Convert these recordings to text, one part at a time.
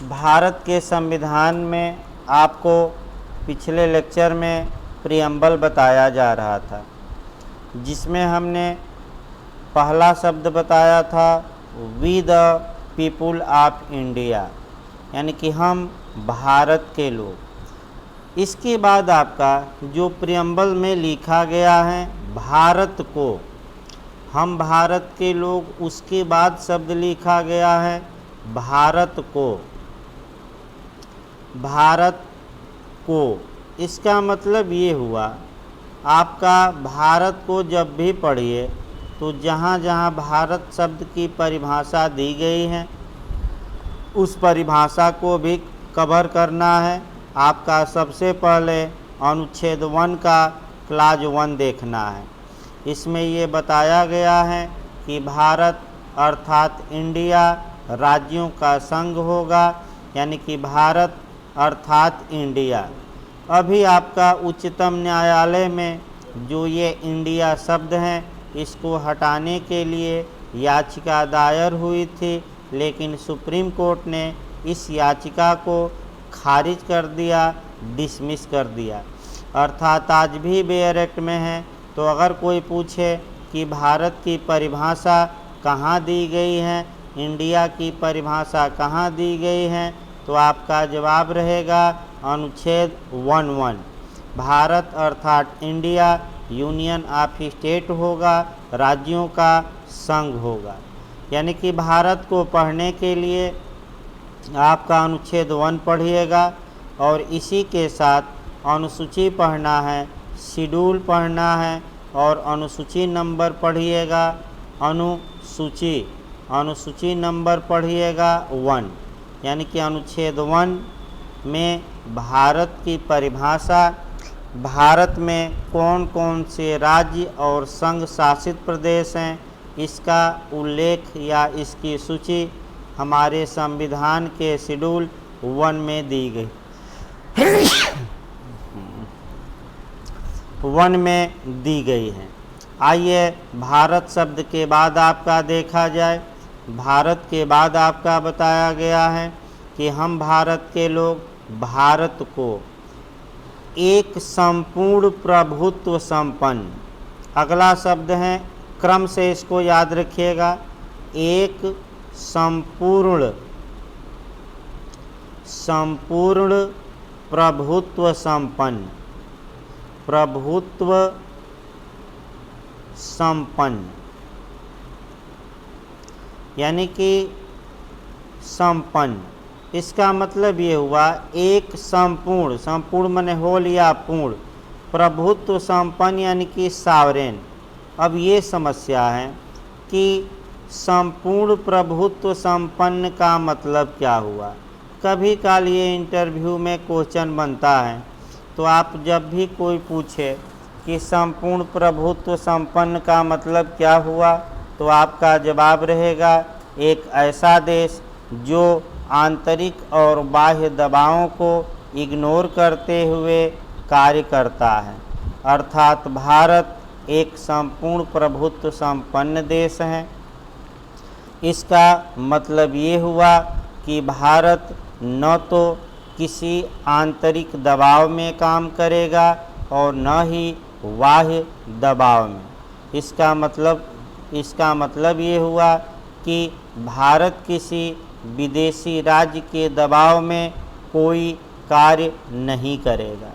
भारत के संविधान में आपको पिछले लेक्चर में प्रीएम्बल बताया जा रहा था, जिसमें हमने पहला शब्द बताया था we the people of India, यानी कि हम भारत के लोग। इसके बाद आपका जो प्रीएम्बल में लिखा गया है भारत को, हम भारत के लोग, उसके बाद शब्द लिखा गया है भारत को, भारत को। इसका मतलब ये हुआ, आपका भारत को जब भी पढ़िए तो जहाँ जहाँ भारत शब्द की परिभाषा दी गई है उस परिभाषा को भी कवर करना है। आपका सबसे पहले अनुच्छेद 1 का क्लाज 1 देखना है। इसमें ये बताया गया है कि भारत अर्थात इंडिया राज्यों का संघ होगा, यानी कि भारत अर्थात इंडिया। अभी आपका उच्चतम न्यायालय में जो ये इंडिया शब्द हैं इसको हटाने के लिए याचिका दायर हुई थी, लेकिन सुप्रीम कोर्ट ने इस याचिका को खारिज कर दिया, डिसमिस कर दिया। अर्थात आज भी बेयर एक्ट में है। तो अगर कोई पूछे कि भारत की परिभाषा कहाँ दी गई है, इंडिया की परिभाषा कहाँ दी गई है, तो आपका जवाब रहेगा अनुच्छेद 1(1)। भारत अर्थात इंडिया यूनियन ऑफ स्टेट होगा, राज्यों का संघ होगा। यानी कि भारत को पढ़ने के लिए आपका अनुच्छेद 1 पढ़िएगा और इसी के साथ अनुसूची पढ़ना है, शेड्यूल पढ़ना है और अनुसूची नंबर पढ़िएगा। अनुसूची नंबर पढ़िएगा 1, यानी कि अनुच्छेद 1 में भारत की परिभाषा, भारत में कौन कौन से राज्य और संघ शासित प्रदेश हैं, इसका उल्लेख या इसकी सूची हमारे संविधान के शेड्यूल 1 में दी गई 1 में दी गई है। आइए भारत शब्द के बाद आपका देखा जाए। भारत के बाद आपका बताया गया है कि हम भारत के लोग भारत को एक संपूर्ण प्रभुत्व संपन्न, अगला शब्द है, क्रम से इसको याद रखिएगा, एक संपूर्ण प्रभुत्व संपन्न, यानी कि संपन्न। इसका मतलब ये हुआ एक संपूर्ण माने होल या पूर्ण, प्रभुत्व संपन्न यानी कि सावरेन। अब ये समस्या है कि संपूर्ण प्रभुत्व संपन्न का मतलब क्या हुआ। कभी काल ये इंटरव्यू में क्वेश्चन बनता है, तो आप जब भी कोई पूछे कि संपूर्ण प्रभुत्व संपन्न का मतलब क्या हुआ, तो आपका जवाब रहेगा एक ऐसा देश जो आंतरिक और बाह्य दबावों को इग्नोर करते हुए कार्य करता है। अर्थात भारत एक संपूर्ण प्रभुत्व संपन्न देश है। इसका मतलब ये हुआ कि भारत न तो किसी आंतरिक दबाव में काम करेगा और न ही बाह्य दबाव में। इसका मतलब ये हुआ कि भारत किसी विदेशी राज्य के दबाव में कोई कार्य नहीं करेगा।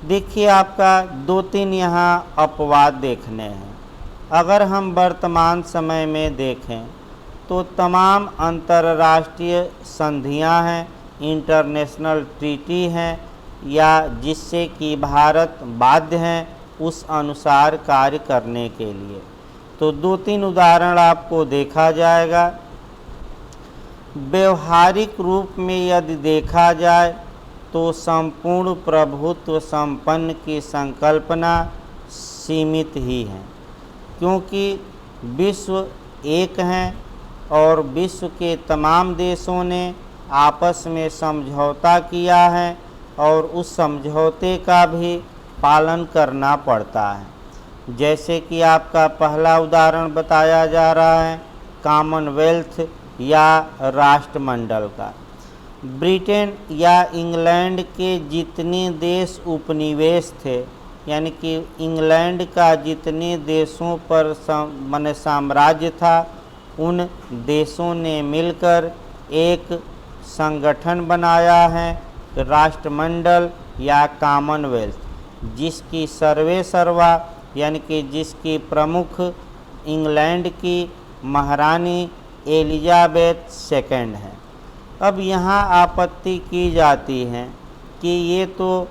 देखिए, आपका 2-3 यहाँ अपवाद देखने हैं। अगर हम वर्तमान समय में देखें तो तमाम अंतर्राष्ट्रीय संधियाँ हैं, इंटरनेशनल ट्रीटी हैं, या जिससे कि भारत बाध्य हैं उस अनुसार कार्य करने के लिए। तो 2-3 उदाहरण आपको देखा जाएगा। व्यवहारिक रूप में यदि देखा जाए तो संपूर्ण प्रभुत्व संपन्न की संकल्पना सीमित ही है, क्योंकि विश्व एक है और विश्व के तमाम देशों ने आपस में समझौता किया है और उस समझौते का भी पालन करना पड़ता है। जैसे कि आपका पहला उदाहरण बताया जा रहा है कॉमनवेल्थ या राष्ट्रमंडल का। ब्रिटेन या इंग्लैंड के जितने देश उपनिवेश थे, यानी कि इंग्लैंड का जितने देशों पर माने साम्राज्य था, उन देशों ने मिलकर एक संगठन बनाया है, राष्ट्रमंडल या कॉमनवेल्थ, जिसकी सर्वे सर्वा यानी कि जिसकी प्रमुख इंग्लैंड की महारानी एलिजाबेथ सेकंड है। अब यहाँ आपत्ति की जाती है कि ये तो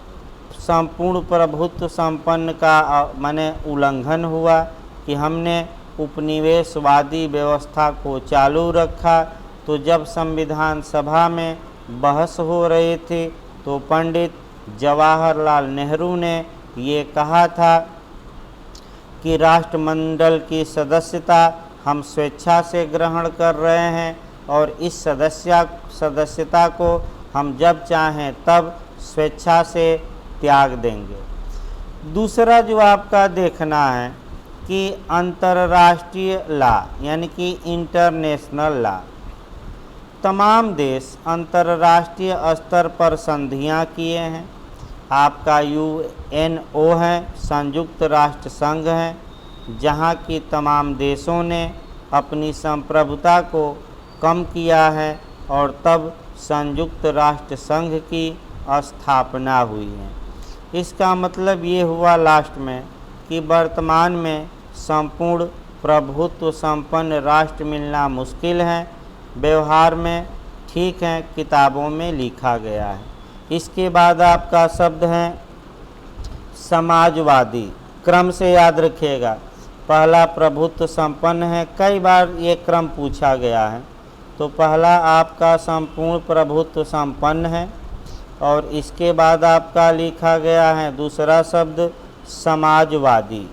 संपूर्ण प्रभुत्व संपन्न का माने उल्लंघन हुआ कि हमने उपनिवेशवादी व्यवस्था को चालू रखा। तो जब संविधान सभा में बहस हो रही थी तो पंडित जवाहरलाल नेहरू ने ये कहा था कि राष्ट्रमंडल की सदस्यता हम स्वेच्छा से ग्रहण कर रहे हैं और इस सदस्यता को हम जब चाहें तब स्वेच्छा से त्याग देंगे। दूसरा जो आपका देखना है कि अंतर्राष्ट्रीय लॉ यानी कि इंटरनेशनल लॉ, तमाम देश अंतर्राष्ट्रीय स्तर पर संधियां किए हैं। आपका यूएनओ है, संयुक्त राष्ट्र संघ है, जहां की तमाम देशों ने अपनी संप्रभुता को कम किया है और तब संयुक्त राष्ट्र संघ की स्थापना हुई है। इसका मतलब ये हुआ लास्ट में कि वर्तमान में संपूर्ण प्रभुत्व संपन्न राष्ट्र मिलना मुश्किल है। व्यवहार में ठीक है, किताबों में लिखा गया है। इसके बाद आपका शब्द है समाजवादी। क्रम से याद रखिएगा, पहला प्रभुत्व संपन्न है, कई बार ये क्रम पूछा गया है। तो पहला आपका संपूर्ण प्रभुत्व संपन्न है और इसके बाद आपका लिखा गया है दूसरा शब्द समाजवादी।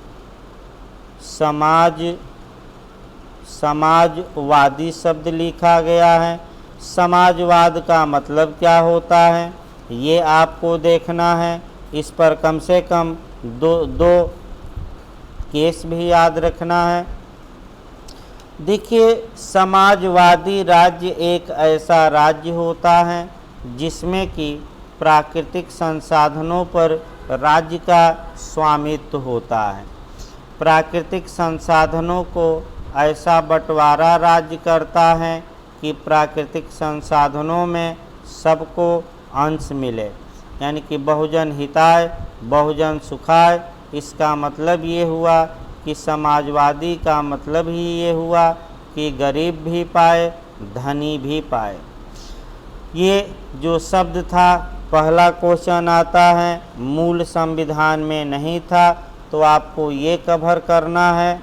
समाजवादी शब्द लिखा गया है। समाजवाद का मतलब क्या होता है ये आपको देखना है। इस पर कम से कम दो केस भी याद रखना है। देखिए, समाजवादी राज्य एक ऐसा राज्य होता है जिसमें कि प्राकृतिक संसाधनों पर राज्य का स्वामित्व होता है। प्राकृतिक संसाधनों को ऐसा बंटवारा राज्य करता है कि प्राकृतिक संसाधनों में सबको अंश मिले, यानी कि बहुजन हिताय बहुजन सुखाय। इसका मतलब ये हुआ कि समाजवादी का मतलब ही ये हुआ कि गरीब भी पाए धनी भी पाए। ये जो शब्द था, पहला क्वेश्चन आता है, मूल संविधान में नहीं था, तो आपको ये कवर करना है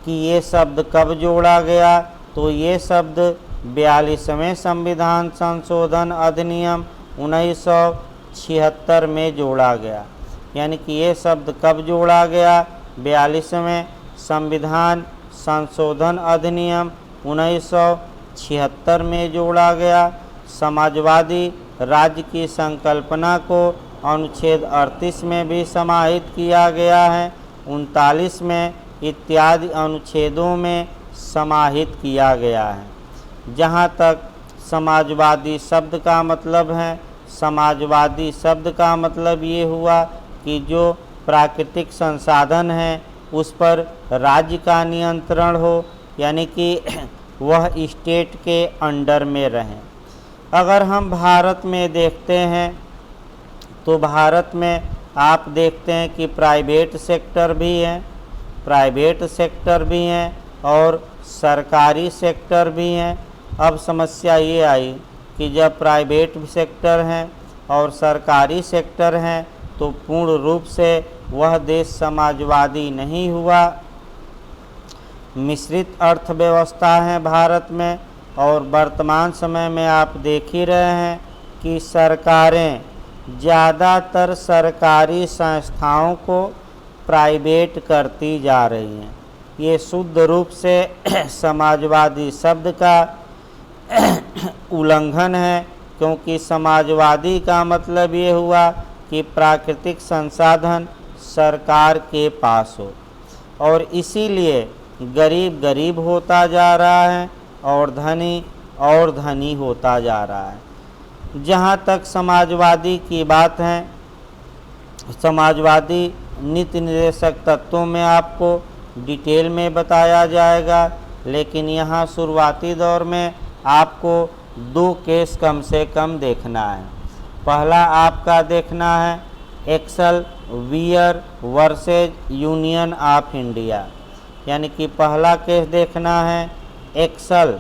कि ये शब्द कब जोड़ा गया। तो ये शब्द 42वें संविधान संशोधन अधिनियम 1976 में जोड़ा गया। यानी कि ये शब्द कब जोड़ा गया? 42वें संविधान संशोधन अधिनियम 1976 में जोड़ा गया। समाजवादी राज्य की संकल्पना को अनुच्छेद 38 में भी समाहित किया गया है, 39 में इत्यादि अनुच्छेदों में समाहित किया गया है। जहाँ तक समाजवादी शब्द का मतलब है, समाजवादी शब्द का मतलब ये हुआ कि जो प्राकृतिक संसाधन है उस पर राज्य का नियंत्रण हो, यानी कि वह स्टेट के अंडर में रहें। अगर हम भारत में देखते हैं तो भारत में आप देखते हैं कि प्राइवेट सेक्टर भी हैं और सरकारी सेक्टर भी हैं। अब समस्या ये आई कि जब प्राइवेट सेक्टर हैं और सरकारी सेक्टर हैं तो पूर्ण रूप से वह देश समाजवादी नहीं हुआ। मिश्रित अर्थव्यवस्था है भारत में, और वर्तमान समय में आप देख ही रहे हैं कि सरकारें ज़्यादातर सरकारी संस्थाओं को प्राइवेट करती जा रही हैं। ये शुद्ध रूप से समाजवादी शब्द का उल्लंघन है, क्योंकि समाजवादी का मतलब ये हुआ कि प्राकृतिक संसाधन सरकार के पास हो, और इसीलिए गरीब गरीब होता जा रहा है और धनी और धनी होता जा रहा है। जहाँ तक समाजवादी की बात है, समाजवादी नीति निर्देशक तत्वों में आपको डिटेल में बताया जाएगा, लेकिन यहाँ शुरुआती दौर में आपको 2 केस कम से कम देखना है। पहला आपका देखना है Excel Wear versus Union of India, यानी कि पहला केस देखना है एक्सल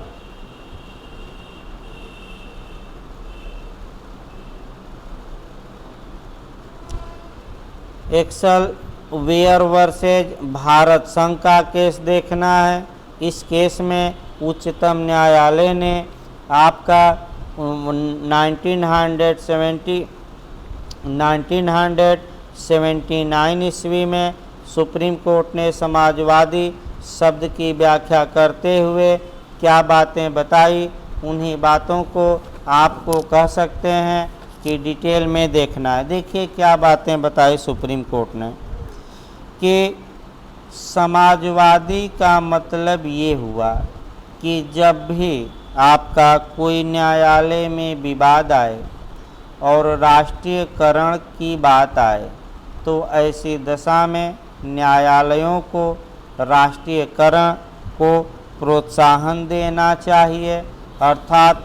वेयर वर्सेज भारत संघ का केस देखना है। इस केस में उच्चतम न्यायालय ने आपका 1979 ईस्वी में सुप्रीम कोर्ट ने समाजवादी शब्द की व्याख्या करते हुए क्या बातें बताई, उन्हीं बातों को आपको कह सकते हैं कि डिटेल में देखना है। देखिए क्या बातें बताई सुप्रीम कोर्ट ने कि समाजवादी का मतलब ये हुआ कि जब भी आपका कोई न्यायालय में विवाद आए और राष्ट्रीयकरण की बात आए तो ऐसी दशा में न्यायालयों को राष्ट्रीयकरण को प्रोत्साहन देना चाहिए, अर्थात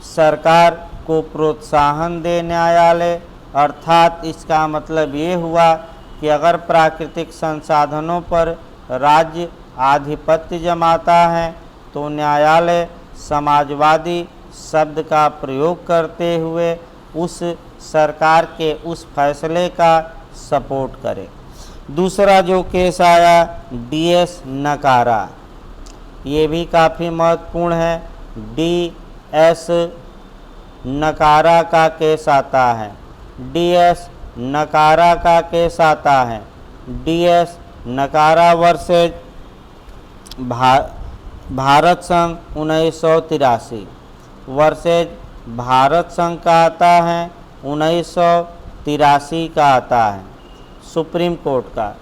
सरकार को प्रोत्साहन दे न्यायालय। अर्थात इसका मतलब ये हुआ कि अगर प्राकृतिक संसाधनों पर राज्य आधिपत्य जमाता है तो न्यायालय समाजवादी शब्द का प्रयोग करते हुए उस सरकार के उस फैसले का सपोर्ट करे। दूसरा जो केस आया DS नकारा, ये भी काफ़ी महत्वपूर्ण है। DS नकारा का केस आता है, DS नकारा का केस आता है। DS नकारा वर्सेज भारत संघ 1983 वर्सेज भारत संघ का आता है 1983 का आता है सुप्रीम कोर्ट का।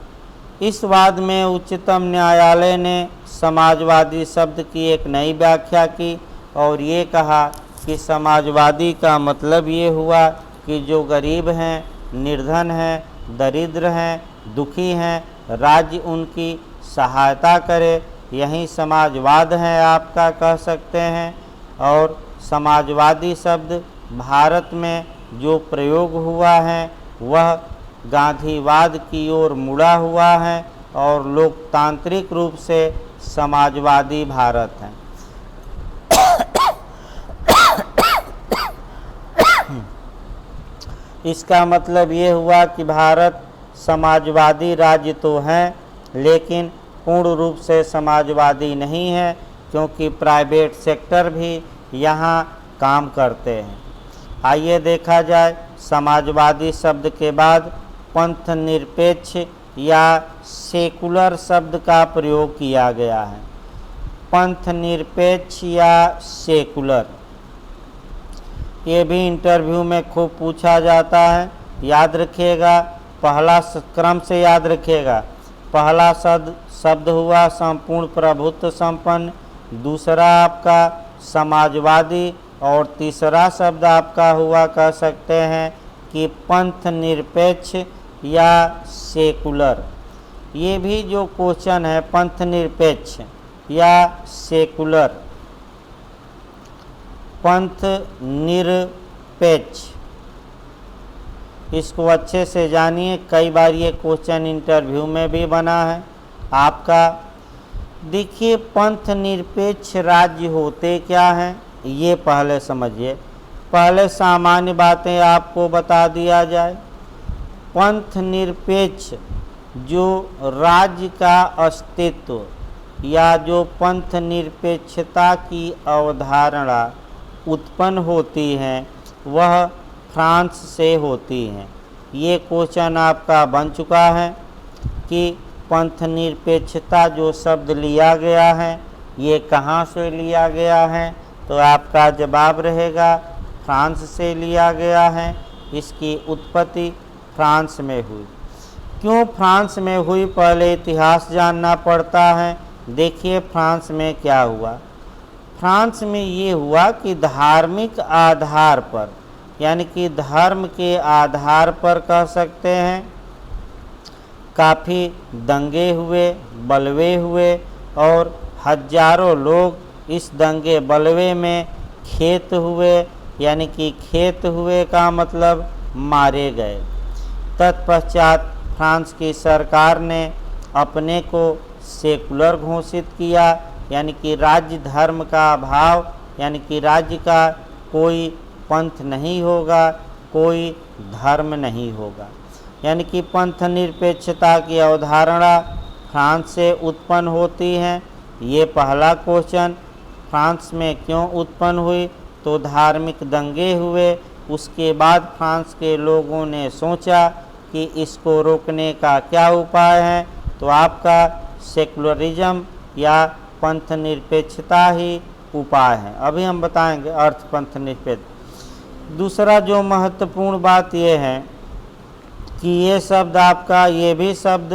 इस वाद में उच्चतम न्यायालय ने समाजवादी शब्द की एक नई व्याख्या की और ये कहा कि समाजवादी का मतलब ये हुआ कि जो गरीब हैं, निर्धन हैं, दरिद्र हैं, दुखी हैं, राज्य उनकी सहायता करे, यही समाजवाद है आपका कह सकते हैं। और समाजवादी शब्द भारत में जो प्रयोग हुआ है वह गांधीवाद की ओर मुड़ा हुआ है और लोकतांत्रिक रूप से समाजवादी भारत है। इसका मतलब ये हुआ कि भारत समाजवादी राज्य तो है लेकिन पूर्ण रूप से समाजवादी नहीं है, क्योंकि प्राइवेट सेक्टर भी यहाँ काम करते हैं। आइए देखा जाए, समाजवादी शब्द के बाद पंथ निरपेक्ष या सेकुलर शब्द का प्रयोग किया गया है। पंथ निरपेक्ष या सेकुलर, ये भी इंटरव्यू में खूब पूछा जाता है। याद रखिएगा, पहला क्रम से याद रखिएगा। पहला शब्द हुआ संपूर्ण प्रभुत्व संपन्न, दूसरा आपका समाजवादी और तीसरा शब्द आपका हुआ कह सकते हैं कि पंथ निरपेक्ष या सेकुलर। ये भी जो क्वेश्चन है पंथ निरपेक्ष या सेकुलर, पंथ निरपेक्ष, इसको अच्छे से जानिए। कई बार ये क्वेश्चन इंटरव्यू में भी बना है आपका। देखिए, पंथ निरपेक्ष राज्य होते क्या हैं ये पहले समझिए। पहले सामान्य बातें आपको बता दिया जाए। पंथ निरपेक्ष जो राज्य का अस्तित्व या जो पंथ निरपेक्षता की अवधारणा उत्पन्न होती है वह फ्रांस से होती हैं। ये क्वेश्चन आपका बन चुका है कि पंथ निरपेक्षता जो शब्द लिया गया है ये कहाँ से लिया गया है, तो आपका जवाब रहेगा फ्रांस से लिया गया है। इसकी उत्पत्ति फ्रांस में हुई। क्यों फ्रांस में हुई, पहले इतिहास जानना पड़ता है। देखिए फ्रांस में क्या हुआ। फ्रांस में ये हुआ कि धार्मिक आधार पर, यानी कि धर्म के आधार पर कह सकते हैं, काफ़ी दंगे हुए, बलवे हुए और हजारों लोग इस दंगे बलवे में खेत हुए, यानी कि खेत हुए का मतलब मारे गए। तत्पश्चात फ्रांस की सरकार ने अपने को सेकुलर घोषित किया, यानी कि राज्य धर्म का अभाव, यानी कि राज्य का कोई पंथ नहीं होगा, कोई धर्म नहीं होगा, यानी कि पंथ निरपेक्षता की अवधारणा फ्रांस से उत्पन्न होती है। ये पहला क्वेश्चन, फ्रांस में क्यों उत्पन्न हुई? तो धार्मिक दंगे हुए, उसके बाद फ्रांस के लोगों ने सोचा कि इसको रोकने का क्या उपाय है, तो आपका सेकुलरिज्म या पंथ निरपेक्षता ही उपाय है। अभी हम बताएंगे अर्थ पंथ निरपेक्ष। दूसरा जो महत्वपूर्ण बात यह है कि ये शब्द आपका, ये भी शब्द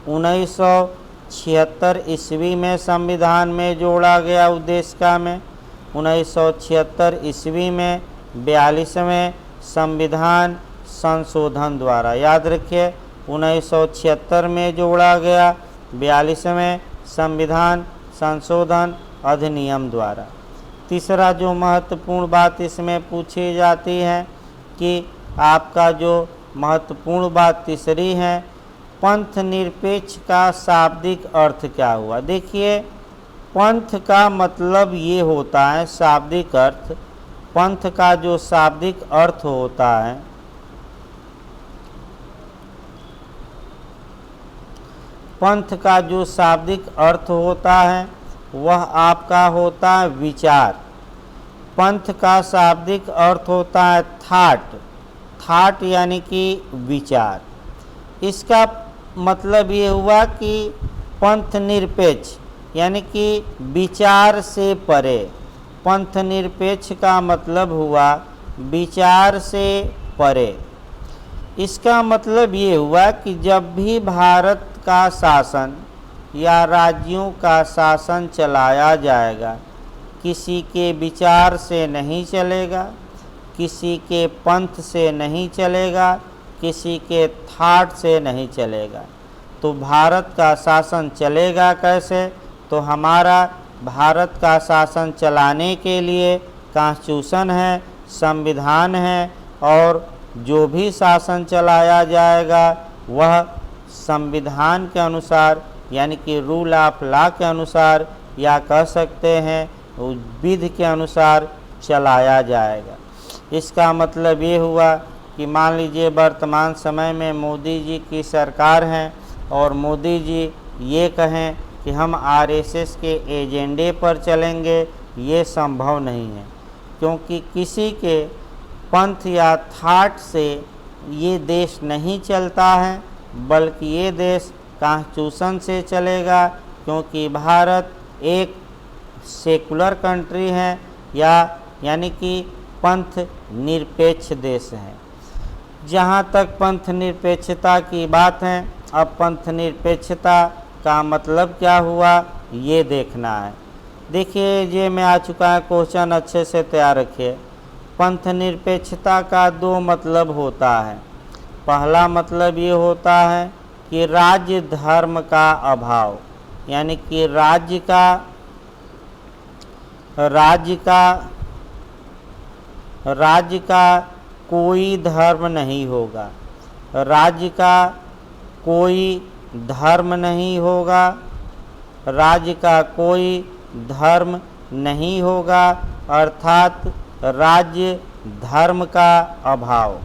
1976 ईस्वी में संविधान में जोड़ा गया उद्देशिका में। 1976 ईस्वी में 42वें संविधान संशोधन द्वारा, याद रखिए 1976 में जोड़ा गया 42वें संविधान संशोधन अधिनियम द्वारा। तीसरा जो महत्वपूर्ण बात इसमें पूछी जाती है कि आपका जो महत्वपूर्ण बात तीसरी है, पंथ निरपेक्ष का शाब्दिक अर्थ क्या हुआ? देखिए, पंथ का मतलब ये होता है शाब्दिक अर्थ, पंथ का जो शाब्दिक अर्थ होता है, पंथ का जो शाब्दिक अर्थ होता है वह आपका होता है विचार। पंथ का शाब्दिक अर्थ होता है थाट, थाट यानी कि विचार। इसका मतलब ये हुआ कि पंथ निरपेक्ष यानी कि विचार से परे। पंथ निरपेक्ष का मतलब हुआ विचार से परे। इसका मतलब ये हुआ कि जब भी भारत का शासन या राज्यों का शासन चलाया जाएगा, किसी के विचार से नहीं चलेगा, किसी के पंथ से नहीं चलेगा, किसी के थाट से नहीं चलेगा। तो भारत का शासन चलेगा कैसे? तो हमारा भारत का शासन चलाने के लिए कॉन्स्टिट्यूशन है, संविधान है, और जो भी शासन चलाया जाएगा वह संविधान के अनुसार, यानी कि रूल ऑफ लॉ के अनुसार, या कह सकते हैं विधि के अनुसार चलाया जाएगा। इसका मतलब ये हुआ कि मान लीजिए वर्तमान समय में मोदी जी की सरकार है और मोदी जी ये कहें कि हम आरएसएस के एजेंडे पर चलेंगे, ये संभव नहीं है, क्योंकि किसी के पंथ या थाट से ये देश नहीं चलता है, बल्कि ये देश कॉन्स्टिट्यूशन से चलेगा, क्योंकि भारत एक सेकुलर कंट्री है, यानी कि पंथ निरपेक्ष देश है। जहाँ तक पंथ निरपेक्षता की बात है, अब पंथ निरपेक्षता का मतलब क्या हुआ ये देखना है। देखिए, ये मैं आ चुका है क्वेश्चन, अच्छे से तैयार रखिए। पंथ निरपेक्षता का दो मतलब होता है। पहला मतलब ये होता है कि राज्य धर्म का अभाव, यानी कि राज्य का कोई धर्म नहीं होगा, राज्य का कोई धर्म नहीं होगा, राज्य का कोई धर्म नहीं होगा, अर्थात राज्य धर्म का अभाव।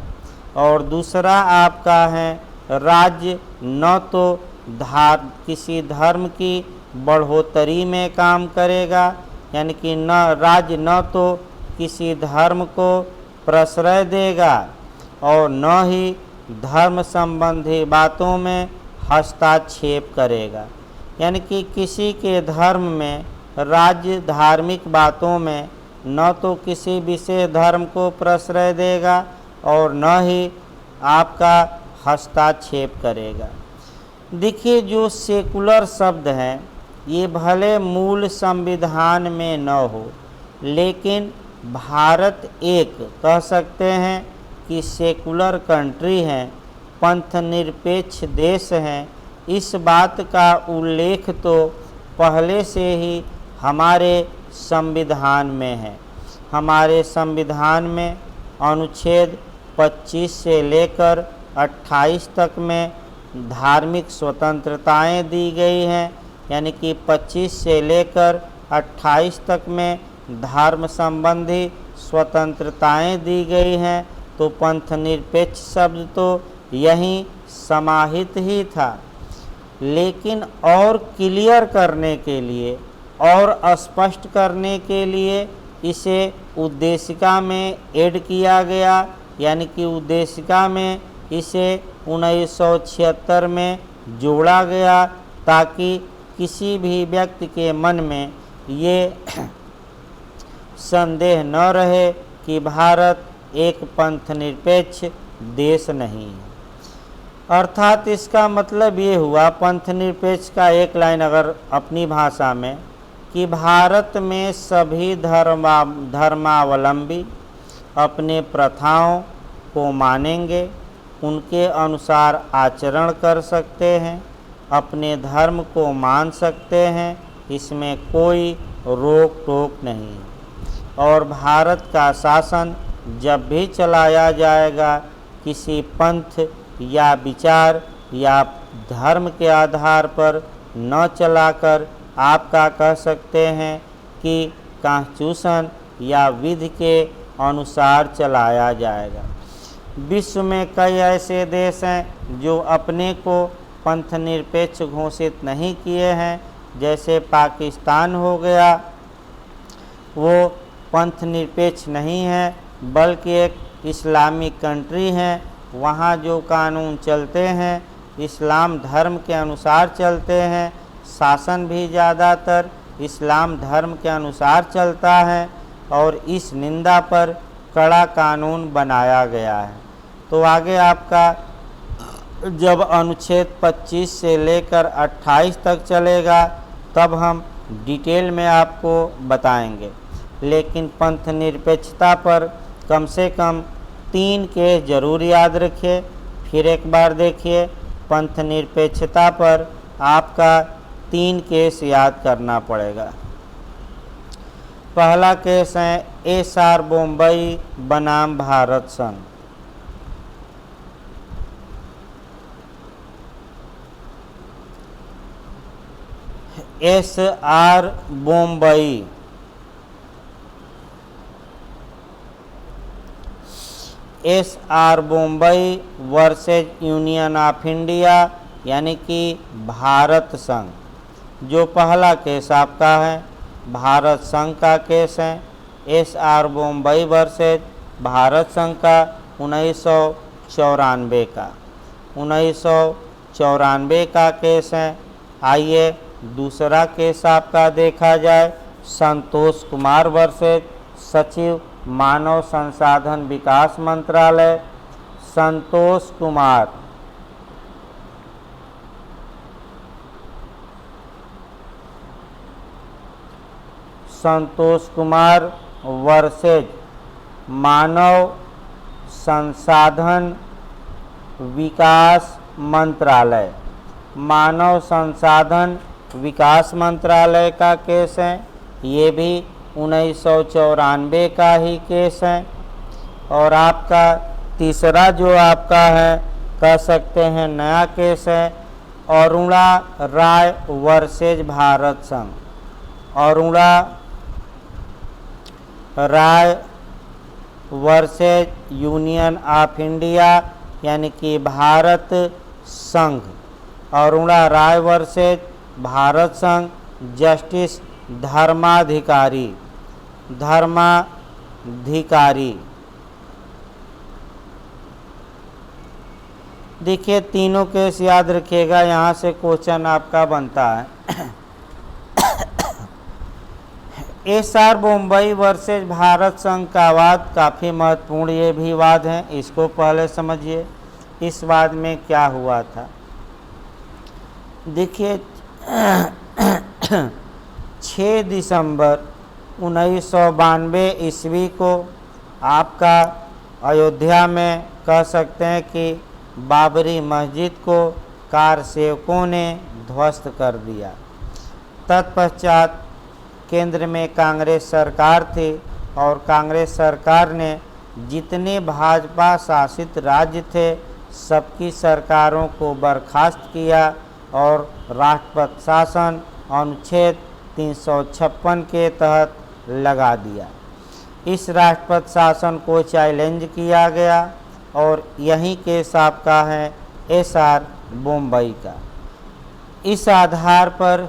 और दूसरा आपका है राज्य न तो किसी धर्म की बढ़ोतरी में काम करेगा, यानी कि राज्य न तो किसी धर्म को प्रश्रय देगा और न ही धर्म संबंधी बातों में हस्तक्षेप करेगा, यानी कि किसी के धर्म में राज्य धार्मिक बातों में न तो किसी विशेष धर्म को प्रश्रय देगा और न ही आपका हस्तक्षेप करेगा। देखिए, जो सेकुलर शब्द है ये भले मूल संविधान में न हो, लेकिन भारत एक कह सकते हैं कि सेकुलर कंट्री है, पंथ निरपेक्ष देश है। इस बात का उल्लेख तो पहले से ही हमारे संविधान में है। हमारे संविधान में अनुच्छेद 25 से लेकर 28 तक में धार्मिक स्वतंत्रताएं दी गई हैं, यानी कि 25 से लेकर 28 तक में धर्म संबंधी स्वतंत्रताएं दी गई हैं। तो पंथ निरपेक्ष शब्द तो यहीं समाहित ही था, लेकिन और क्लियर करने के लिए और स्पष्ट करने के लिए इसे उद्देशिका में ऐड किया गया, यानी कि उद्देशिका में इसे 1976 में जोड़ा गया, ताकि किसी भी व्यक्ति के मन में ये संदेह न रहे कि भारत एक पंथ निरपेक्ष देश नहीं है। अर्थात इसका मतलब ये हुआ, पंथ निरपेक्ष का एक लाइन अगर अपनी भाषा में, कि भारत में सभी धर्मावलंबी अपने प्रथाओं को मानेंगे, उनके अनुसार आचरण कर सकते हैं, अपने धर्म को मान सकते हैं, इसमें कोई रोक टोक नहीं है। और भारत का शासन जब भी चलाया जाएगा, किसी पंथ या विचार या धर्म के आधार पर न चलाकर आपका कह सकते हैं कि कॉन्स्टिट्यूशन या विधि के अनुसार चलाया जाएगा। विश्व में कई ऐसे देश हैं जो अपने को पंथ निरपेक्ष घोषित नहीं किए हैं, जैसे पाकिस्तान हो गया, वो पंथ निरपेक्ष नहीं है बल्कि एक इस्लामिक कंट्री है। वहाँ जो कानून चलते हैं इस्लाम धर्म के अनुसार चलते हैं, शासन भी ज़्यादातर इस्लाम धर्म के अनुसार चलता है, और इस निंदा पर कड़ा कानून बनाया गया है। तो आगे आपका जब अनुच्छेद 25 से लेकर 28 तक चलेगा तब हम डिटेल में आपको बताएंगे, लेकिन पंथ निरपेक्षता पर कम से कम 3 केस जरूर याद रखिए। फिर एक बार देखिए, पंथ निरपेक्षता पर आपका 3 केस याद करना पड़ेगा। पहला केस है SR बम्बई बनाम भारत संघ। SR Bombay SR Bombay versus Union of India, यानी कि भारत संघ। जो पहला केस आपका है भारत संघ का केस है। SR बम्बई वर्सेज भारत संघ का 1994 का 1994 का केस है। आइए दूसरा केस आपका देखा जाए, संतोष कुमार वर्सेज सचिव मानव संसाधन विकास मंत्रालय। संतोष कुमार वर्सेज मानव संसाधन विकास मंत्रालय। मानव संसाधन विकास मंत्रालय का केस है, ये भी 1994 का ही केस है। और आपका तीसरा जो आपका है कह सकते हैं नया केस है, अरुणा राय वर्सेज भारत संघ। अरुणा राय वर्सेज यूनियन ऑफ इंडिया, यानी कि भारत संघ। अरुणा राय वर्सेज भारत संघ। जस्टिस धर्माधिकारी। देखिए तीनों केस याद रखिएगा, यहाँ से क्वेश्चन आपका बनता है। SR बम्बई वर्सेज भारत संघ का वाद काफ़ी महत्वपूर्ण ये भी वाद है, इसको पहले समझिए। इस वाद में क्या हुआ था, देखिए 6 दिसंबर 1992 ईस्वी को आपका अयोध्या में कह सकते हैं कि बाबरी मस्जिद को कार सेवकों ने ध्वस्त कर दिया। तत्पश्चात केंद्र में कांग्रेस सरकार थी और कांग्रेस सरकार ने जितने भाजपा शासित राज्य थे सबकी सरकारों को बर्खास्त किया और राष्ट्रपति शासन अनुच्छेद 356 के तहत लगा दिया। इस राष्ट्रपति शासन को चैलेंज किया गया और यही केस आपका है SR बम्बई का। इस आधार पर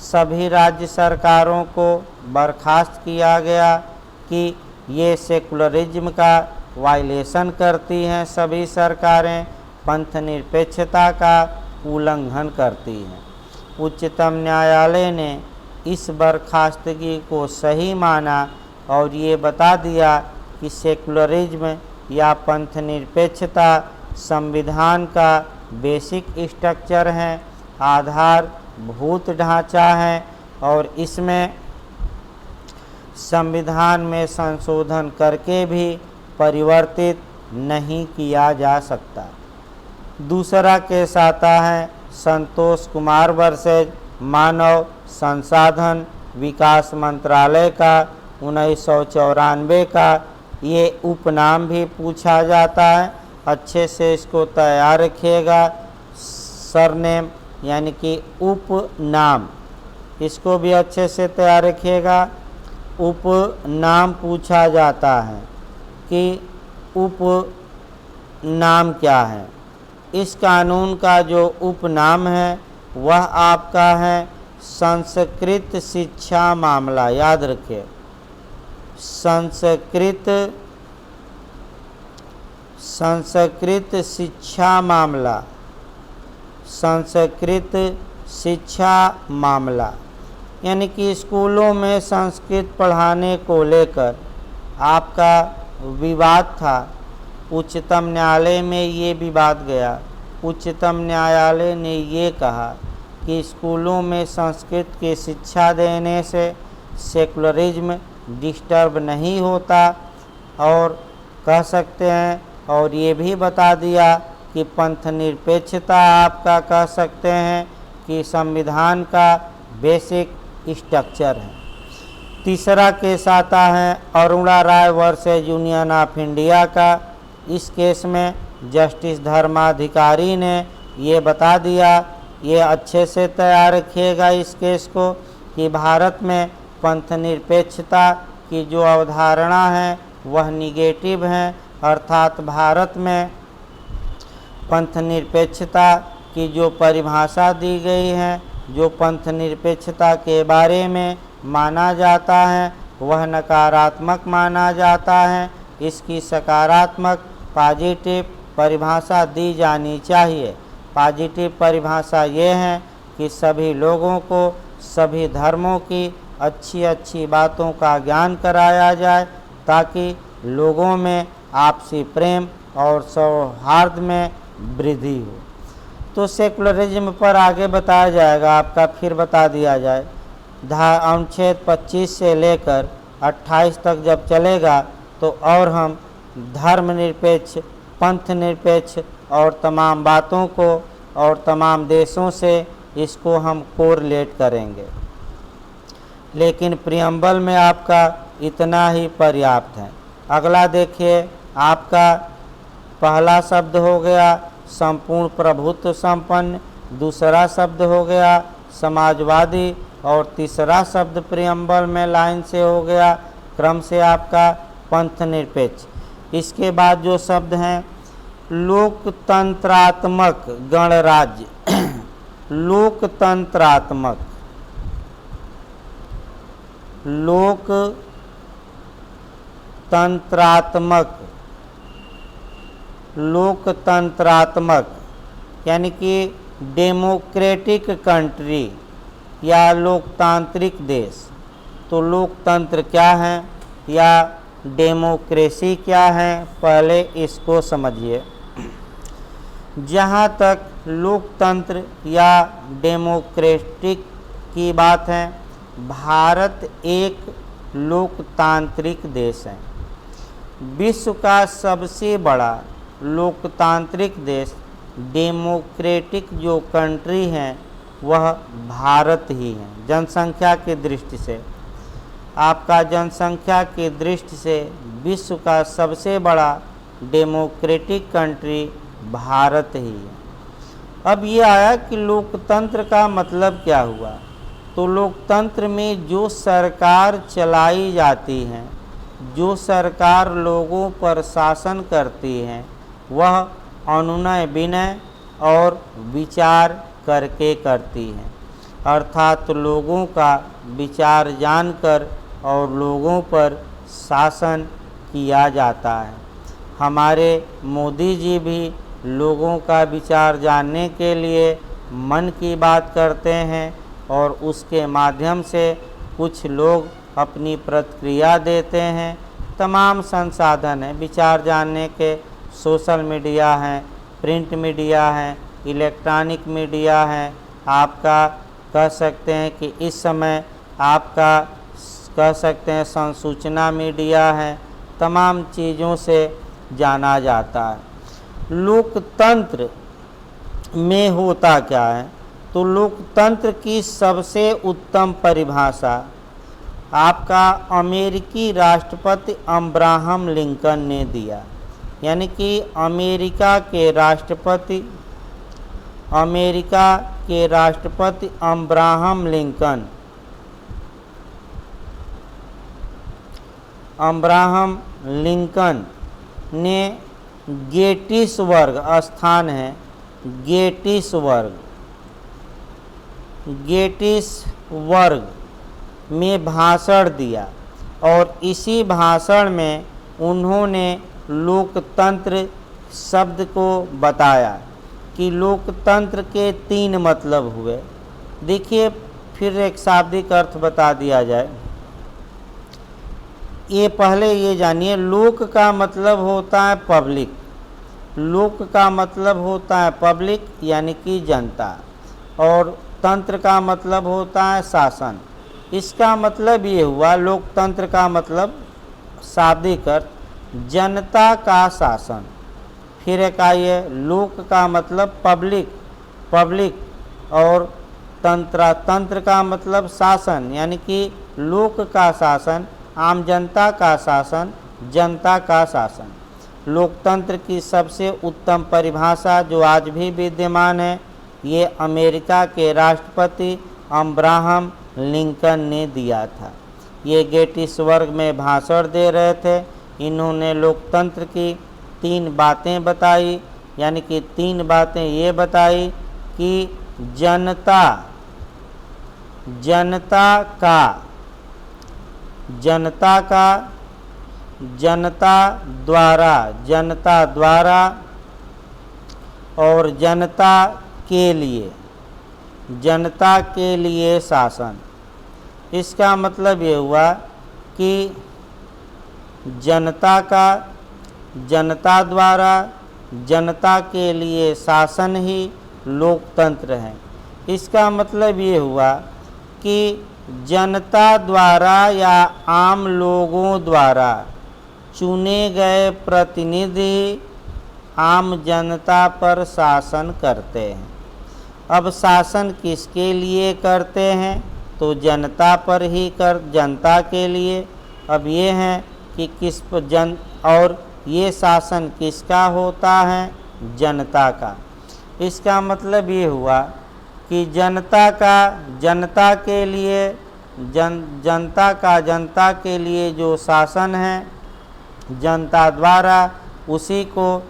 सभी राज्य सरकारों को बर्खास्त किया गया कि ये सेकुलरिज्म का वायलेशन करती हैं, सभी सरकारें पंथ निरपेक्षता का उल्लंघन करती हैं। उच्चतम न्यायालय ने इस बर्खास्तगी को सही माना और ये बता दिया कि सेकुलरिज्म या पंथ निरपेक्षता संविधान का बेसिक स्ट्रक्चर है, आधारभूत ढांचा है और इसमें संविधान में संशोधन करके भी परिवर्तित नहीं किया जा सकता। दूसरा केस आता है संतोष कुमार वर्सेज मानव संसाधन विकास मंत्रालय का 1994 का। ये उपनाम भी पूछा जाता है, अच्छे से इसको तैयार रखिएगा। सरनेम यानी कि उपनाम, इसको भी अच्छे से तैयार रखिएगा। उपनाम पूछा जाता है कि उपनाम क्या है। इस कानून का जो उपनाम है वह आपका है संस्कृत शिक्षा मामला। याद रखिए, संस्कृत शिक्षा मामला, संस्कृत शिक्षा मामला यानी कि स्कूलों में संस्कृत पढ़ाने को लेकर आपका विवाद था। उच्चतम न्यायालय में ये विवाद गया। उच्चतम न्यायालय ने ये कहा कि स्कूलों में संस्कृत की शिक्षा देने से सेकुलरिज्म डिस्टर्ब नहीं होता और कह सकते हैं, और ये भी बता दिया कि पंथ निरपेक्षता आपका कह सकते हैं कि संविधान का बेसिक स्ट्रक्चर है। तीसरा केस आता है अरुणा राय वर्सेज यूनियन ऑफ इंडिया का। इस केस में जस्टिस धर्माधिकारी ने ये बता दिया, ये अच्छे से तैयार रखिएगा इस केस को, कि भारत में पंथ निरपेक्षता की जो अवधारणा है वह निगेटिव है, अर्थात भारत में पंथ निरपेक्षता की जो परिभाषा दी गई है, जो पंथ निरपेक्षता के बारे में माना जाता है वह नकारात्मक माना जाता है। इसकी सकारात्मक पॉजिटिव परिभाषा दी जानी चाहिए। पॉजिटिव परिभाषा ये है कि सभी लोगों को सभी धर्मों की अच्छी अच्छी बातों का ज्ञान कराया जाए ताकि लोगों में आपसी प्रेम और सौहार्द में वृद्धि हो। तो सेकुलरिज्म पर आगे बताया जाएगा आपका, फिर बता दिया जाए। अनुच्छेद 25 से लेकर 28 तक जब चलेगा तो और हम धर्मनिरपेक्ष, पंथ निरपेक्ष और तमाम बातों को और तमाम देशों से इसको हम कोरिलेट करेंगे, लेकिन प्रियम्बल में आपका इतना ही पर्याप्त है। अगला देखिए, आपका पहला शब्द हो गया संपूर्ण प्रभुत्व संपन्न, दूसरा शब्द हो गया समाजवादी और तीसरा शब्द प्रियम्बल में लाइन से हो गया क्रम से आपका पंथ निरपेक्ष। इसके बाद जो शब्द हैं लोकतंत्रात्मक गणराज्य, लोकतंत्रात्मक, लोकतंत्रात्मक, लोकतंत्रात्मक यानी कि डेमोक्रेटिक कंट्री या लोकतांत्रिक देश। तो लोकतंत्र क्या है या डेमोक्रेसी क्या है, पहले इसको समझिए। जहाँ तक लोकतंत्र या डेमोक्रेटिक की बात है, भारत एक लोकतांत्रिक देश है। विश्व का सबसे बड़ा लोकतांत्रिक देश, डेमोक्रेटिक जो कंट्री है वह भारत ही है। जनसंख्या की दृष्टि से, आपका जनसंख्या की दृष्टि से विश्व का सबसे बड़ा डेमोक्रेटिक कंट्री भारत ही है। अब ये आया कि लोकतंत्र का मतलब क्या हुआ। तो लोकतंत्र में जो सरकार चलाई जाती है, जो सरकार लोगों पर शासन करती है, वह अनुनय विनय और विचार करके करती है, अर्थात लोगों का विचार जानकर और लोगों पर शासन किया जाता है। हमारे मोदी जी भी लोगों का विचार जानने के लिए मन की बात करते हैं और उसके माध्यम से कुछ लोग अपनी प्रतिक्रिया देते हैं। तमाम संसाधन हैं विचार जानने के, सोशल मीडिया हैं, प्रिंट मीडिया हैं, इलेक्ट्रॉनिक मीडिया हैं, आपका कह सकते हैं कि इस समय आपका कह सकते हैं संसूचना मीडिया है। तमाम चीज़ों से जाना जाता है। लोकतंत्र में होता क्या है, तो लोकतंत्र की सबसे उत्तम परिभाषा आपका अमेरिकी राष्ट्रपति अब्राहम लिंकन ने दिया। यानी कि अमेरिका के राष्ट्रपति अब्राहम लिंकन ने गेटिसबर्ग स्थान है, गेटिसबर्ग में भाषण दिया और इसी भाषण में उन्होंने लोकतंत्र शब्द को बताया कि लोकतंत्र के 3 मतलब हुए। देखिए, फिर एक शाब्दिक अर्थ बता दिया जाए। ये पहले ये जानिए, लोक का मतलब होता है पब्लिक, लोक का मतलब होता है पब्लिक यानी कि जनता, और तंत्र का मतलब होता है शासन। इसका मतलब ये हुआ, लोकतंत्र का मतलब शाब्दिक अर्थ जनता का शासन। फिर एक आइए, लोक का मतलब पब्लिक और तंत्र का मतलब शासन, यानी कि लोक का शासन, आम जनता का शासन, जनता का शासन। लोकतंत्र की सबसे उत्तम परिभाषा जो आज भी विद्यमान है, ये अमेरिका के राष्ट्रपति अब्राहम लिंकन ने दिया था। ये गेटिसबर्ग में भाषण दे रहे थे। इन्होंने लोकतंत्र की 3 बातें बताई, यानी कि 3 बातें ये बताई कि जनता द्वारा और जनता के लिए शासन। इसका मतलब ये हुआ कि जनता द्वारा जनता के लिए शासन ही लोकतंत्र है। इसका मतलब ये हुआ कि जनता द्वारा या आम लोगों द्वारा चुने गए प्रतिनिधि आम जनता पर शासन करते हैं। अब शासन किसके लिए करते हैं, तो जनता पर ही जनता के लिए। अब ये है कि किस पर और ये शासन किसका होता है, जनता का। इसका मतलब ये हुआ कि जनता के लिए जो शासन है जनता द्वारा, उसी को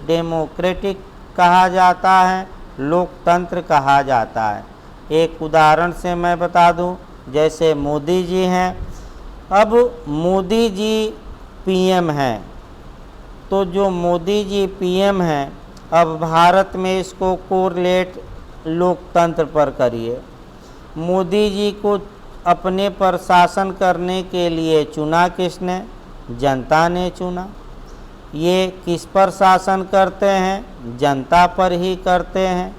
डेमोक्रेटिक कहा जाता है, लोकतंत्र कहा जाता है। एक उदाहरण से मैं बता दूं, जैसे मोदी जी हैं। अब मोदी जी पीएम हैं, तो जो मोदी जी पीएम हैं, अब भारत में इसको कोरिलेट लोकतंत्र पर करिए। मोदी जी को अपने पर शासन करने के लिए चुना किसने, जनता ने चुना। ये किस पर शासन करते हैं, जनता पर ही करते हैं।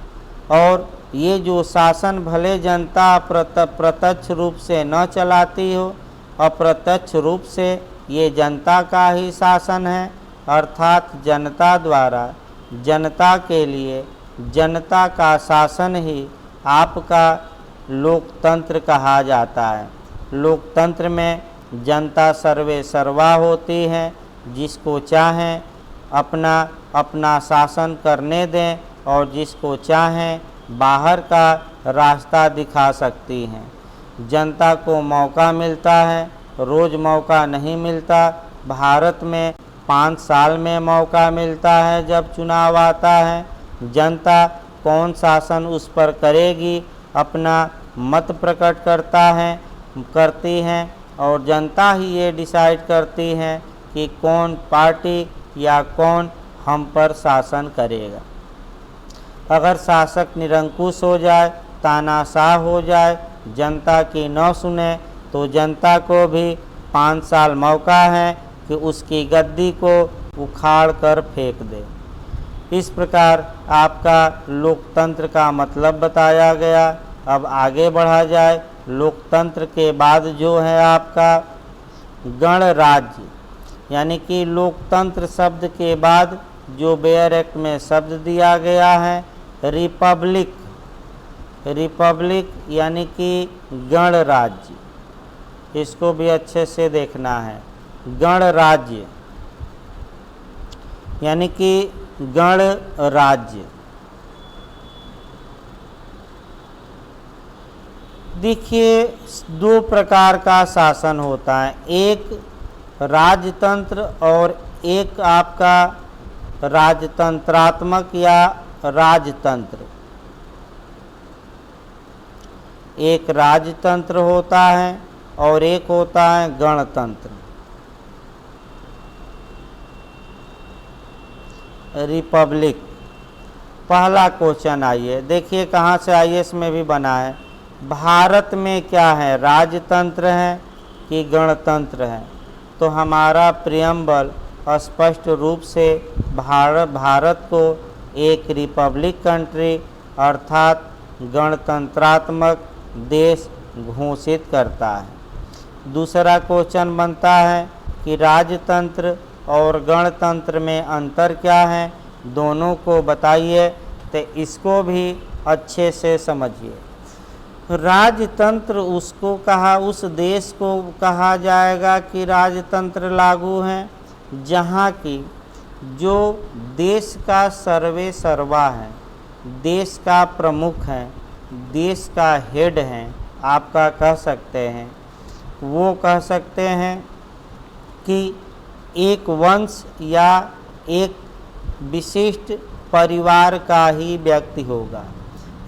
और ये जो शासन भले जनता प्रत्यक्ष रूप से न चलाती हो, अप्रत्यक्ष रूप से ये जनता का ही शासन है, अर्थात जनता द्वारा जनता के लिए जनता का शासन ही आपका लोकतंत्र कहा जाता है। लोकतंत्र में जनता सर्वे सर्वा होती है, जिसको चाहें अपना अपना शासन करने दें और जिसको चाहें बाहर का रास्ता दिखा सकती हैं। जनता को मौका मिलता है, रोज़ मौका नहीं मिलता। भारत में 5 साल में मौका मिलता है जब चुनाव आता है। जनता कौन शासन उस पर करेगी अपना मत प्रकट करती हैं और जनता ही ये डिसाइड करती है कि कौन पार्टी या कौन हम पर शासन करेगा। अगर शासक निरंकुश हो जाए, तानाशाह हो जाए, जनता की न सुने, तो जनता को भी 5 साल मौका है कि उसकी गद्दी को उखाड़ कर फेंक दे। इस प्रकार आपका लोकतंत्र का मतलब बताया गया। अब आगे बढ़ा जाए। लोकतंत्र के बाद जो है आपका गणराज्य, यानी कि लोकतंत्र शब्द के बाद जो बेयर एक्ट में शब्द दिया गया है रिपब्लिक, रिपब्लिक यानी कि गणराज्य, इसको भी अच्छे से देखना है। गणराज्य यानी कि गणराज्य। देखिए 2 प्रकार का शासन होता है, एक राजतंत्र और एक आपका राजतंत्रात्मक या राजतंत्र। एक राजतंत्र होता है और एक होता है गणतंत्र। रिपब्लिक। पहला क्वेश्चन आइए देखिए कहाँ से आईएएस में भी बना है। भारत में क्या है, राजतंत्र है कि गणतंत्र है? तो हमारा प्रियम्बल स्पष्ट रूप से भारत को एक रिपब्लिक कंट्री अर्थात गणतंत्रात्मक देश घोषित करता है। दूसरा क्वेश्चन बनता है कि राजतंत्र और गणतंत्र में अंतर क्या है, दोनों को बताइए। तो इसको भी अच्छे से समझिए। राजतंत्र उस देश को कहा जाएगा कि राजतंत्र लागू है जहाँ की जो देश का सर्वे सर्वा है, देश का प्रमुख है, देश का हेड है, आपका कह सकते हैं, वो कह सकते हैं कि एक वंश या एक विशिष्ट परिवार का ही व्यक्ति होगा।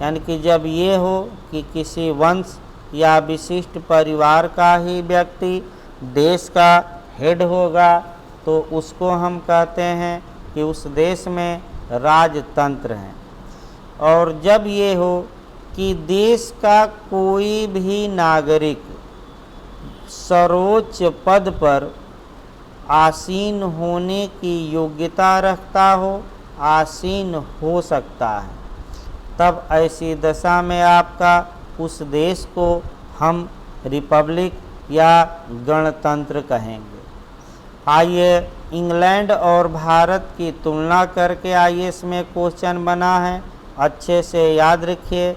यानी कि जब ये हो कि किसी वंश या विशिष्ट परिवार का ही व्यक्ति देश का हेड होगा तो उसको हम कहते हैं कि उस देश में राजतंत्र है। और जब ये हो कि देश का कोई भी नागरिक सर्वोच्च पद पर आसीन होने की योग्यता रखता हो, आसीन हो सकता है, तब ऐसी दशा में आपका उस देश को हम रिपब्लिक या गणतंत्र कहेंगे। आइए इंग्लैंड और भारत की तुलना करके आईएएस में क्वेश्चन बना है, अच्छे से याद रखिए।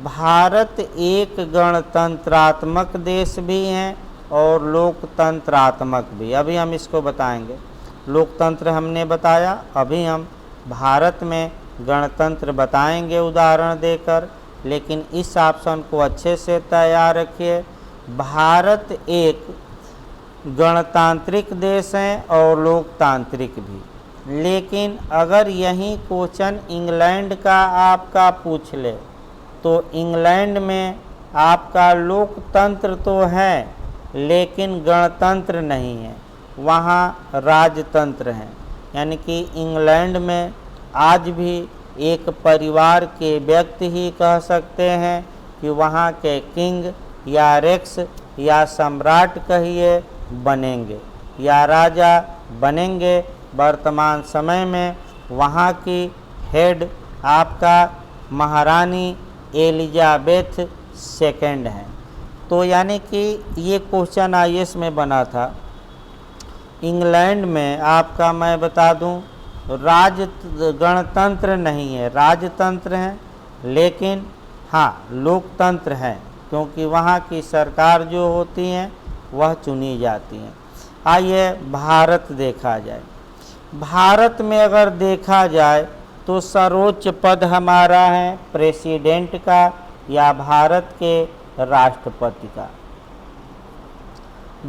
भारत एक गणतंत्रात्मक देश भी है और लोकतंत्रात्मक भी। अभी हम इसको बताएंगे। लोकतंत्र हमने बताया, अभी हम भारत में गणतंत्र बताएंगे उदाहरण देकर। लेकिन इस ऑप्शन को अच्छे से तैयार रखिए। भारत एक गणतांत्रिक देश है और लोकतांत्रिक भी। लेकिन अगर यही क्वेश्चन इंग्लैंड का आपका पूछ ले तो इंग्लैंड में आपका लोकतंत्र तो है लेकिन गणतंत्र नहीं है, वहाँ राजतंत्र है। यानी कि इंग्लैंड में आज भी एक परिवार के व्यक्ति ही कह सकते हैं कि वहाँ के किंग या रेक्स या सम्राट कहिए बनेंगे या राजा बनेंगे। वर्तमान समय में वहाँ की हेड आपका महारानी एलिजाबेथ II है। तो यानी कि ये क्वेश्चन IAS में बना था। इंग्लैंड में आपका मैं बता दूं गणतंत्र नहीं है, राजतंत्र है, लेकिन हाँ लोकतंत्र है, क्योंकि वहाँ की सरकार जो होती हैं वह चुनी जाती हैं। आइए भारत देखा जाए। भारत में अगर देखा जाए तो सर्वोच्च पद हमारा है प्रेसिडेंट का या भारत के राष्ट्रपति का।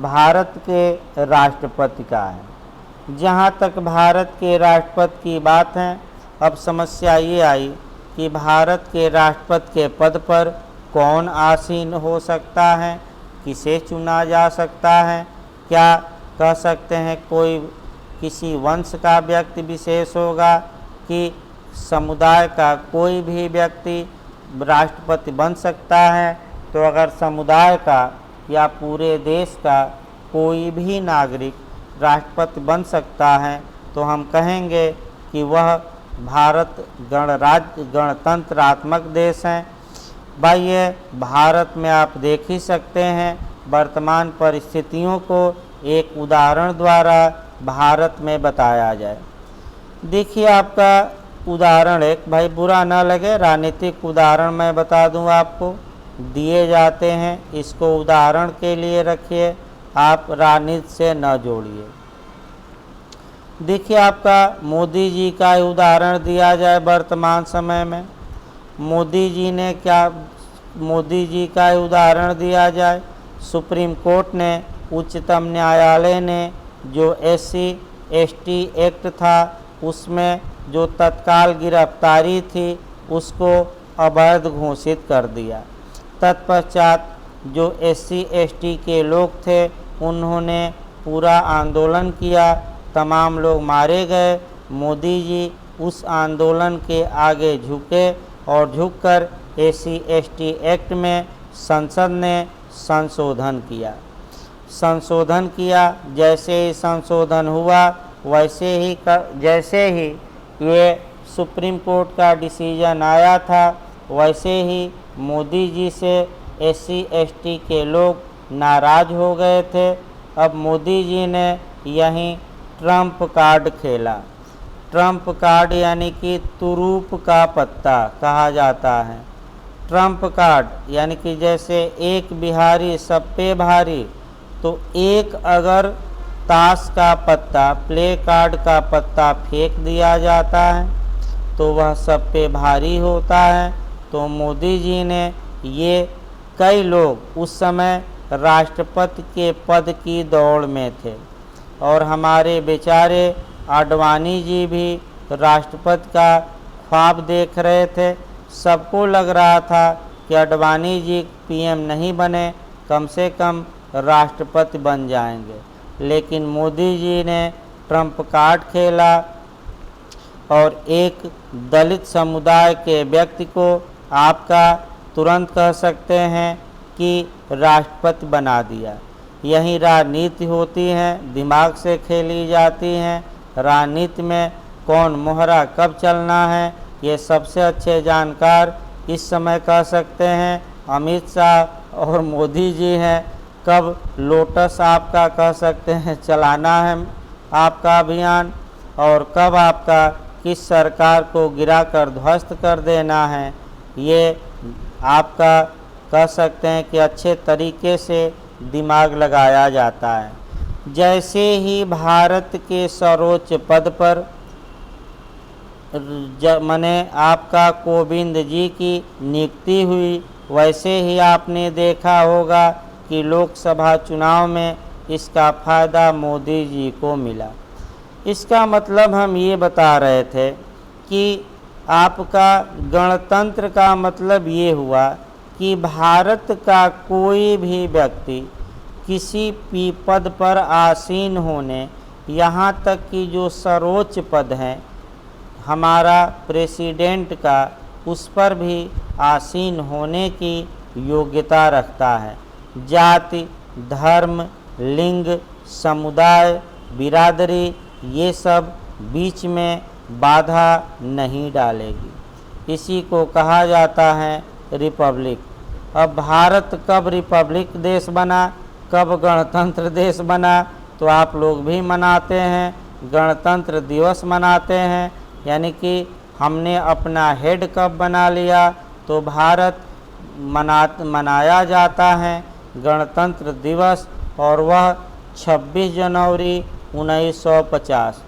भारत के राष्ट्रपति का है। जहाँ तक भारत के राष्ट्रपति की बात है, अब समस्या ये आई कि भारत के राष्ट्रपति के पद पर कौन आसीन हो सकता है, किसे चुना जा सकता है। क्या कह सकते हैं कोई किसी वंश का व्यक्ति विशेष होगा कि समुदाय का कोई भी व्यक्ति राष्ट्रपति बन सकता है। तो अगर समुदाय का या पूरे देश का कोई भी नागरिक राष्ट्रपति बन सकता है तो हम कहेंगे कि वह भारत गणतंत्रात्मक देश है। भाई ये भारत में आप देख ही सकते हैं वर्तमान परिस्थितियों को एक उदाहरण द्वारा भारत में बताया जाए। देखिए आपका उदाहरण एक, भाई बुरा ना लगे, राजनीतिक उदाहरण मैं बता दूं आपको, दिए जाते हैं, इसको उदाहरण के लिए रखिए, आप राजनीति से न जोड़िए। देखिए आपका मोदी जी का उदाहरण दिया जाए वर्तमान समय में। मोदी जी का उदाहरण दिया जाए। सुप्रीम कोर्ट ने, उच्चतम न्यायालय ने जो SC/ST एक्ट था उसमें जो तत्काल गिरफ्तारी थी उसको अवैध घोषित कर दिया। तत्पश्चात जो SC/ST के लोग थे उन्होंने पूरा आंदोलन किया, तमाम लोग मारे गए। मोदी जी उस आंदोलन के आगे झुके और झुककर SC/ST एक्ट में संसद ने संशोधन किया। जैसे ही संशोधन हुआ जैसे ही ये सुप्रीम कोर्ट का डिसीजन आया था वैसे ही मोदी जी से SC/ST के लोग नाराज हो गए थे। अब मोदी जी ने यहीं ट्रम्प कार्ड खेला। ट्रम्प कार्ड यानी कि तुरूप का पत्ता कहा जाता है। ट्रम्प कार्ड यानी कि जैसे एक बिहारी सब पे भारी, तो एक अगर ताश का पत्ता, प्ले कार्ड का पत्ता फेंक दिया जाता है तो वह सब पे भारी होता है। तो मोदी जी ने ये, कई लोग उस समय राष्ट्रपति के पद की दौड़ में थे और हमारे बेचारे आडवाणी जी भी राष्ट्रपति का ख्वाब देख रहे थे। सबको लग रहा था कि आडवाणी जी PM नहीं बने, कम से कम राष्ट्रपति बन जाएंगे, लेकिन मोदी जी ने ट्रम्प कार्ड खेला और एक दलित समुदाय के व्यक्ति को आपका तुरंत कह सकते हैं कि राष्ट्रपति बना दिया। यही राजनीति होती है, दिमाग से खेली जाती हैं। राजनीति में कौन मोहरा कब चलना है ये सबसे अच्छे जानकार इस समय कह सकते हैं अमित शाह और मोदी जी हैं। कब लोटस आपका कह सकते हैं चलाना है आपका अभियान, और कब आपका किस सरकार को गिराकर ध्वस्त कर देना है, ये आपका कह सकते हैं कि अच्छे तरीके से दिमाग लगाया जाता है। जैसे ही भारत के सर्वोच्च पद पर मने आपका कोविंद जी की नियुक्ति हुई, वैसे ही आपने देखा होगा कि लोकसभा चुनाव में इसका फ़ायदा मोदी जी को मिला। इसका मतलब हम ये बता रहे थे कि आपका गणतंत्र का मतलब ये हुआ कि भारत का कोई भी व्यक्ति किसी भी पद पर आसीन होने, यहाँ तक कि जो सर्वोच्च पद हैं हमारा प्रेसिडेंट का, उस पर भी आसीन होने की योग्यता रखता है। जाति, धर्म, लिंग, समुदाय, बिरादरी ये सब बीच में बाधा नहीं डालेगी। इसी को कहा जाता है रिपब्लिक। अब भारत कब रिपब्लिक देश बना, कब गणतंत्र देश बना, तो आप लोग भी मनाते हैं, गणतंत्र दिवस मनाते हैं। यानी कि हमने अपना हेड कब बना लिया, तो भारत मनाया जाता है गणतंत्र दिवस, और वह 26 जनवरी 1950,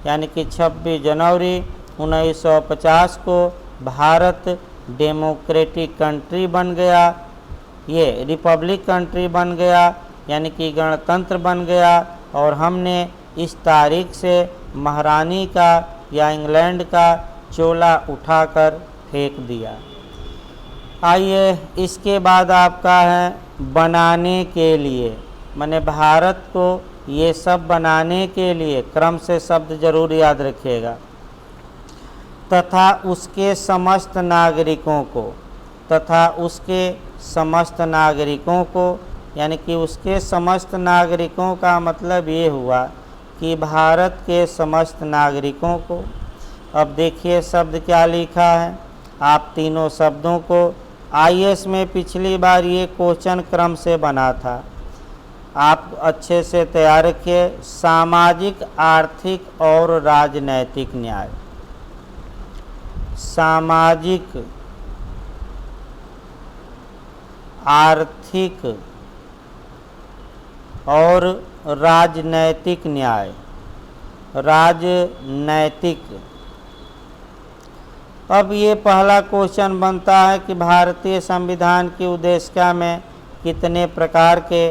यानी कि 26 जनवरी 1950 को भारत डेमोक्रेटिक कंट्री बन गया, ये रिपब्लिक कंट्री बन गया, यानी कि गणतंत्र बन गया। और हमने इस तारीख से महारानी का या इंग्लैंड का चोला उठाकर फेंक दिया। आइए इसके बाद आपका है बनाने के लिए, माने भारत को ये सब बनाने के लिए, क्रम से शब्द जरूर याद रखिएगा, तथा उसके समस्त नागरिकों को, तथा उसके समस्त नागरिकों को, यानी कि उसके समस्त नागरिकों का मतलब ये हुआ कि भारत के समस्त नागरिकों को। अब देखिए शब्द क्या लिखा है, आप तीनों शब्दों को IAS में पिछली बार ये क्वेश्चन क्रम से बना था, आप अच्छे से तैयार रखिए। सामाजिक, आर्थिक और राजनैतिक न्याय, सामाजिक, आर्थिक और राजनैतिक न्याय, राजनैतिक। अब ये पहला क्वेश्चन बनता है कि भारतीय संविधान की उद्देशिका में कितने प्रकार के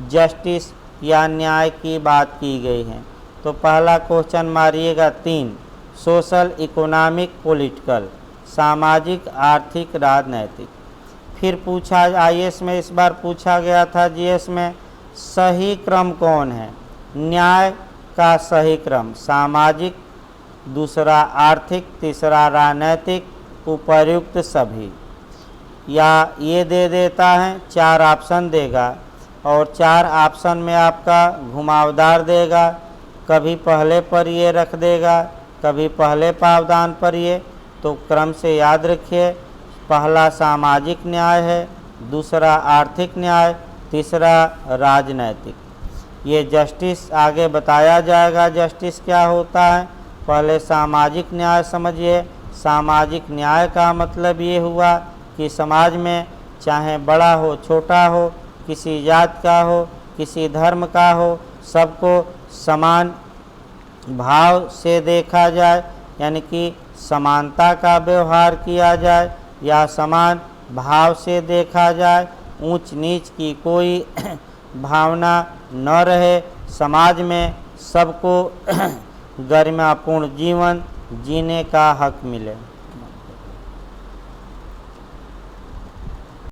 जस्टिस या न्याय की बात की गई है। तो पहला क्वेश्चन मारिएगा 3, सोशल, इकोनॉमिक, पॉलिटिकल, सामाजिक, आर्थिक, राजनैतिक। फिर पूछा IAS में इस बार पूछा गया था GS में, सही क्रम कौन है, न्याय का सही क्रम सामाजिक, दूसरा आर्थिक, तीसरा राजनैतिक, उपर्युक्त सभी। या ये दे देता है 4 ऑप्शन देगा, और 4 ऑप्शन में आपका घुमावदार देगा, कभी पहले पर ये रख देगा, कभी पहले पावदान पर ये। तो क्रम से याद रखिए, पहला सामाजिक न्याय है, दूसरा आर्थिक न्याय, तीसरा राजनैतिक। ये जस्टिस आगे बताया जाएगा, जस्टिस क्या होता है। पहले सामाजिक न्याय समझिए। सामाजिक न्याय का मतलब ये हुआ कि समाज में चाहे बड़ा हो छोटा हो, किसी जात का हो, किसी धर्म का हो, सबको समान भाव से देखा जाए, यानी कि समानता का व्यवहार किया जाए, या समान भाव से देखा जाए, ऊंच नीच की कोई भावना न रहे, समाज में सबको गरिमापूर्ण जीवन जीने का हक मिले।